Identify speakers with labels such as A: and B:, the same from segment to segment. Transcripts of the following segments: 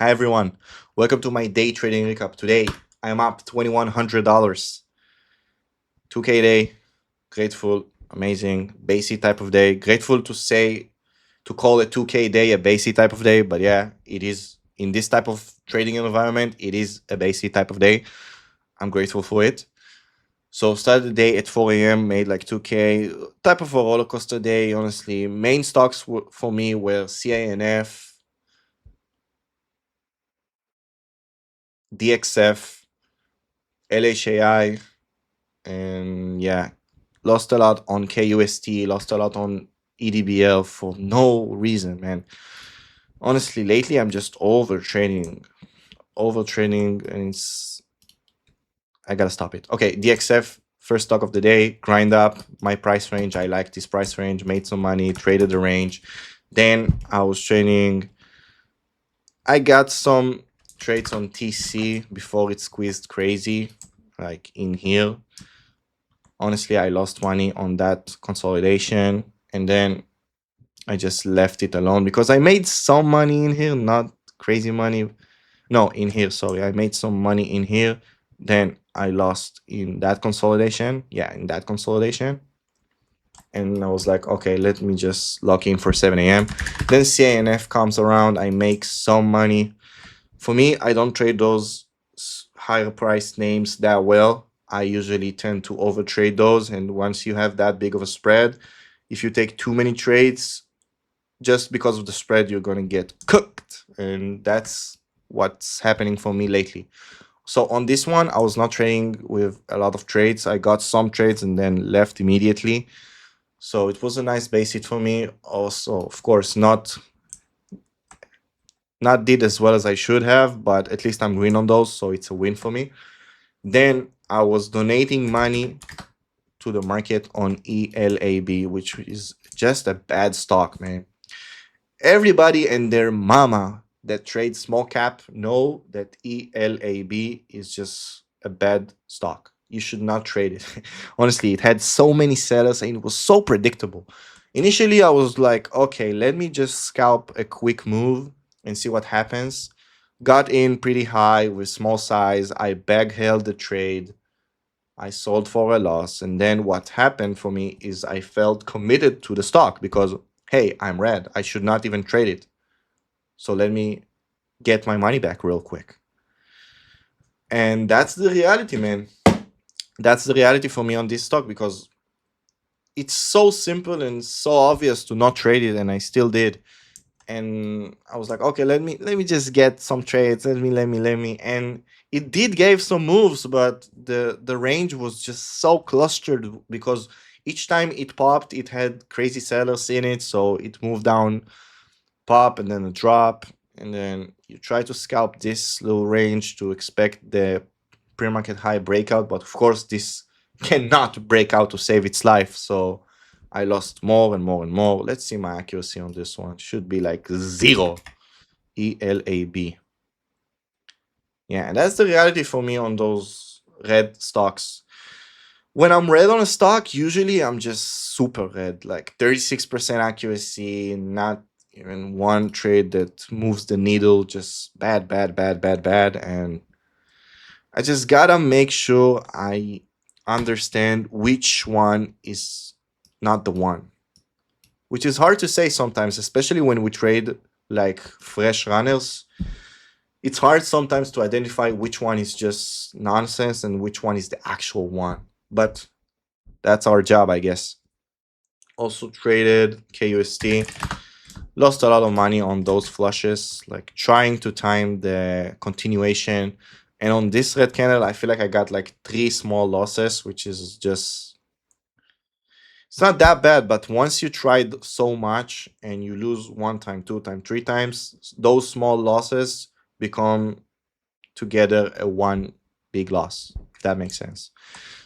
A: Hi everyone, welcome to my day trading recap. Today I'm up $2,100, 2K day, grateful, amazing, basic type of day. Grateful to call a 2K day a basic type of day, but yeah, it is in this type of trading environment. It is a basic type of day. I'm grateful for it. So started the day at 4 a.m. Made like 2K, type of a roller coaster day. Honestly, main stocks for me were CINF, DXF, LHAI, and yeah, lost a lot on KUSD, lost a lot on EDBL for no reason, man. Honestly, lately I'm just overtraining, and I gotta stop it. Okay, DXF, first stock of the day, grind up my price range. I like this price range, made some money, traded the range. Then I was trading. I got some trades on TC before it squeezed crazy, like in here. Honestly, I lost money on that consolidation, and then I just left it alone because I made some money in here, not crazy money. No, in here, sorry. I made some money in here. Then I lost in that consolidation. Yeah, in that consolidation. And I was like, okay, let me just lock in for 7 a.m. Then CANF comes around. I make some money. For me, I don't trade those higher priced names that well. I usually tend to overtrade those. And once you have that big of a spread, if you take too many trades, just because of the spread, you're going to get cooked. And that's what's happening for me lately. So on this one, I was not trading with a lot of trades. I got some trades and then left immediately. So it was a nice basic for me. Also, of course, not did as well as I should have, but at least I'm green on those, so it's a win for me. Then I was donating money to the market on ELAB, which is just a bad stock, man. Everybody and their mama that trades small cap know that ELAB is just a bad stock. You should not trade it. Honestly, it had so many sellers and it was so predictable. Initially, I was like, okay, let me just scalp a quick move and see what happens. Got in pretty high with small size. I bag held the trade. I sold for a loss. And then what happened for me is I felt committed to the stock because, hey, I'm red. I should not even trade it. So let me get my money back real quick. And that's the reality, man. That's the reality for me on this stock because it's so simple and so obvious to not trade it, and I still did. And I was like, okay, let me just get some trades. Let me, and it did gave some moves, but the range was just so clustered because each time it popped, it had crazy sellers in it, so it moved down, pop, and then a drop, and then you try to scalp this little range to expect the pre-market high breakout, but of course this cannot break out to save its life, so I lost more and more and more. Let's see my accuracy on this one. Should be like 0. ELAB. Yeah, and that's the reality for me on those red stocks. When I'm red on a stock, usually I'm just super red, like 36% accuracy, not even one trade that moves the needle, just bad, bad, bad, bad, bad. And I just gotta make sure I understand which one is not the one, which is hard to say sometimes, especially when we trade like fresh runners. It's hard sometimes to identify which one is just nonsense and which one is the actual one. But that's our job, I guess. Also traded KUSD. Lost a lot of money on those flushes, like trying to time the continuation. And on this red candle, I feel like I got like 3 small losses, which is just, it's not that bad. But once you tried so much and you lose 1 time, 2 time, 3 times, those small losses become together a one big loss, if that makes sense.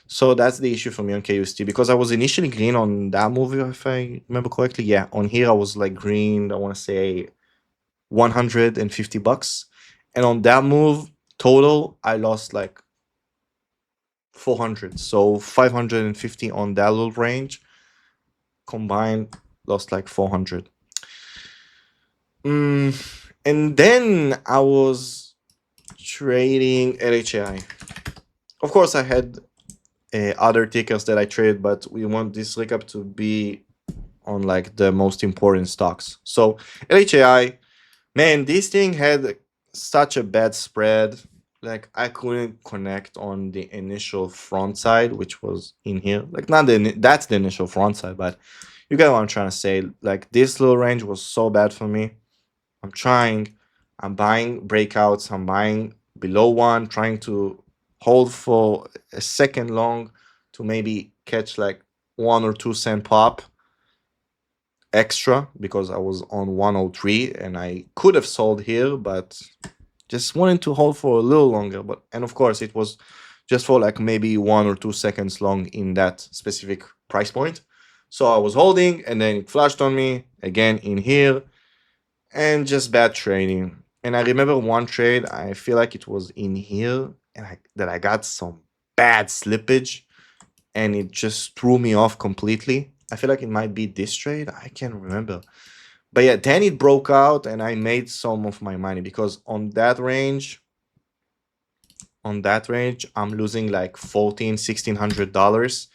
A: So that's the issue for me on KUST, because I was initially green on that movie, if I remember correctly. Yeah, on here I was like green, I want to say $150. And on that move, total, I lost like 400. So 550 on that little range. Combined, lost like 400. And then I was trading LHAI. Of course, I had other tickers that I traded, but we want this recap to be on like the most important stocks. So LHAI, man, this thing had such a bad spread. Like I couldn't connect on the initial front side, which was in here. Like not that's the initial front side, but you get what I'm trying to say. Like this little range was so bad for me. I'm trying. I'm buying breakouts. I'm buying below one, trying to hold for a second long to maybe catch like 1 or 2 cent pop extra because I was on 103 and I could have sold here, but just wanted to hold for a little longer. But and of course it was just for like maybe 1 or 2 seconds long in that specific price point. So I was holding and then it flashed on me again in here and just bad trading. And I remember one trade, I feel like it was in here and that I got some bad slippage and it just threw me off completely. I feel like it might be this trade. I can't remember. But yeah, then it broke out and I made some of my money because on that range, I'm losing like $1,400-$1,600.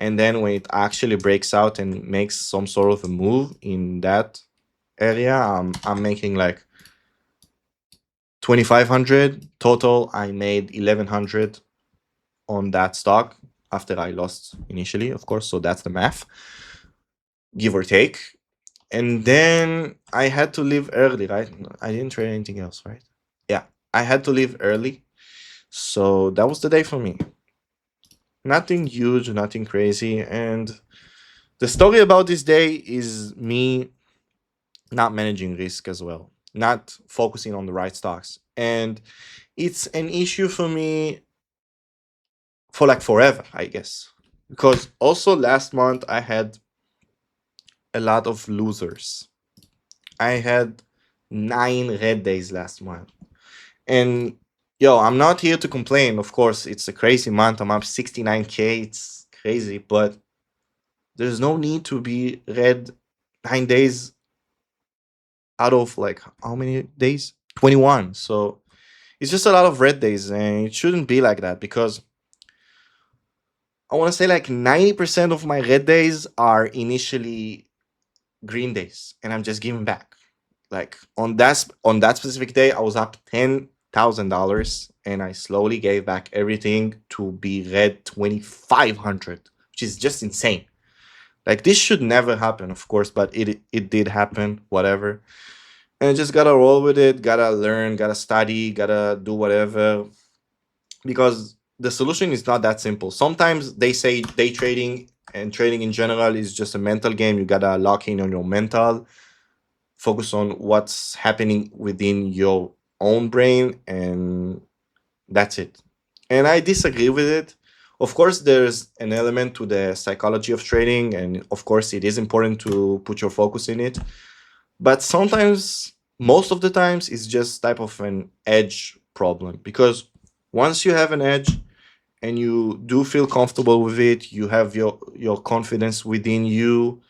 A: And then when it actually breaks out and makes some sort of a move in that area, I'm making like 2,500 total. I made 1,100 on that stock after I lost initially, of course. So that's the math, give or take. And then I had to leave early, right? I didn't trade anything else, right? Yeah, I had to leave early. So that was the day for me. Nothing huge, nothing crazy. And the story about this day is me not managing risk as well, not focusing on the right stocks. And it's an issue for me for like forever, I guess. Because also last month I had a lot of losers. I had 9 red days last month. And yo, I'm not here to complain. Of course, it's a crazy month. I'm up 69K. It's crazy, but there's no need to be red 9 days out of like how many days? 21. So it's just a lot of red days, and it shouldn't be like that because I want to say like 90% of my red days are initially green days, and I'm just giving back. Like on that specific day, I was up $10,000, and I slowly gave back everything to be red 2,500, which is just insane. Like this should never happen, of course, but it did happen. Whatever, and I just gotta roll with it. Gotta learn. Gotta study. Gotta do whatever because the solution is not that simple. Sometimes they say day trading and trading in general is just a mental game. You gotta lock in on your mental, focus on what's happening within your own brain, and that's it. And I disagree with it. Of course, there's an element to the psychology of trading, and of course, it is important to put your focus in it. But sometimes, most of the times, it's just type of an edge problem because once you have an edge and you do feel comfortable with it, you have your confidence within you.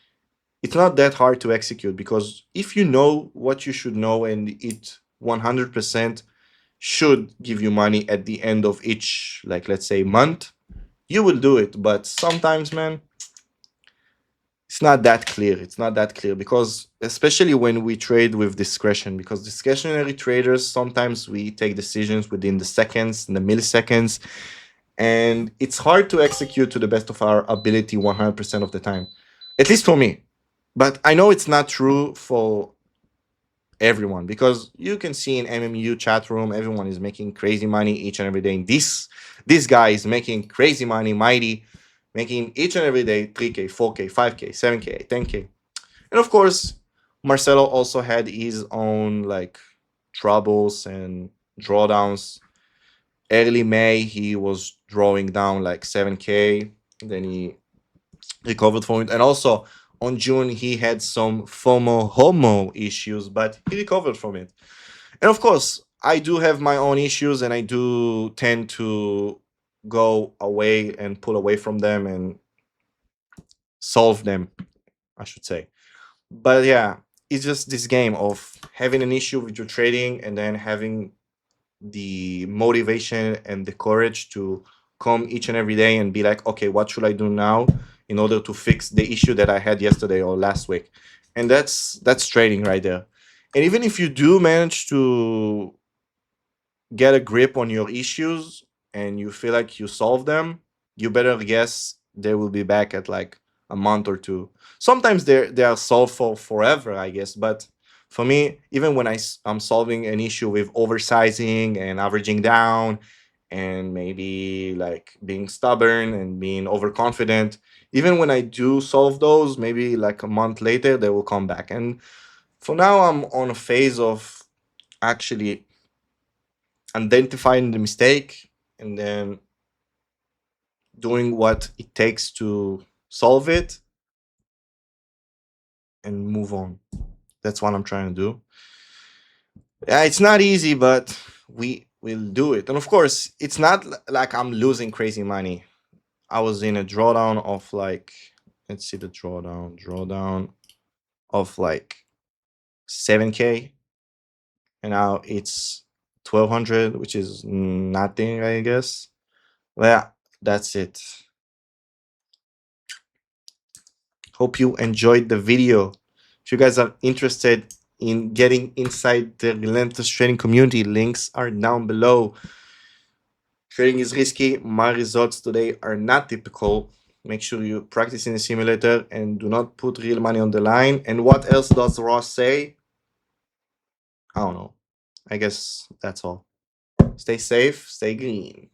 A: It's not that hard to execute because if you know what you should know and it 100% should give you money at the end of each, like let's say, month, you will do it. But sometimes, man, it's not that clear. It's not that clear because, especially when we trade with discretion, because discretionary traders sometimes we take decisions within the seconds, in the milliseconds, and it's hard to execute to the best of our ability 100% of the time, at least for me. But I know it's not true for everyone because you can see in MMU chat room, everyone is making crazy money each and every day. And this guy is making crazy money, mighty, making each and every day 3K, 4K, 5K, 7K, 10K. And of course, Marcelo also had his own like troubles and drawdowns. Early May, he was drawing down like 7K. Then he recovered from it. And also on June, he had some FOMO homo issues, but he recovered from it. And of course, I do have my own issues and I do tend to go away and pull away from them and solve them, I should say. But yeah, it's just this game of having an issue with your trading and then having the motivation and the courage to come each and every day and be like, okay, what should I do now in order to fix the issue that I had yesterday or last week? And that's trading right there. And even if you do manage to get a grip on your issues and you feel like you solve them, you better guess they will be back at like a month or two. Sometimes they are solved for forever, I guess. But for me, even when I'm solving an issue with oversizing and averaging down and maybe like being stubborn and being overconfident, even when I do solve those, maybe like a month later, they will come back. And for now, I'm on a phase of actually identifying the mistake and then doing what it takes to solve it and move on. That's what I'm trying to do. Yeah, it's not easy, but we will do it. And of course, it's not like I'm losing crazy money. I was in a drawdown of like, let's see the drawdown of like 7K, and now it's 1200, which is nothing, I guess. Well, yeah, that's it. Hope you enjoyed the video. If you guys are interested in getting inside the Relentless trading community, links are down below. Trading is risky. My results today are not typical. Make sure you practice in the simulator and do not put real money on the line. And what else does Ross say? I don't know. I guess that's all. Stay safe, stay green.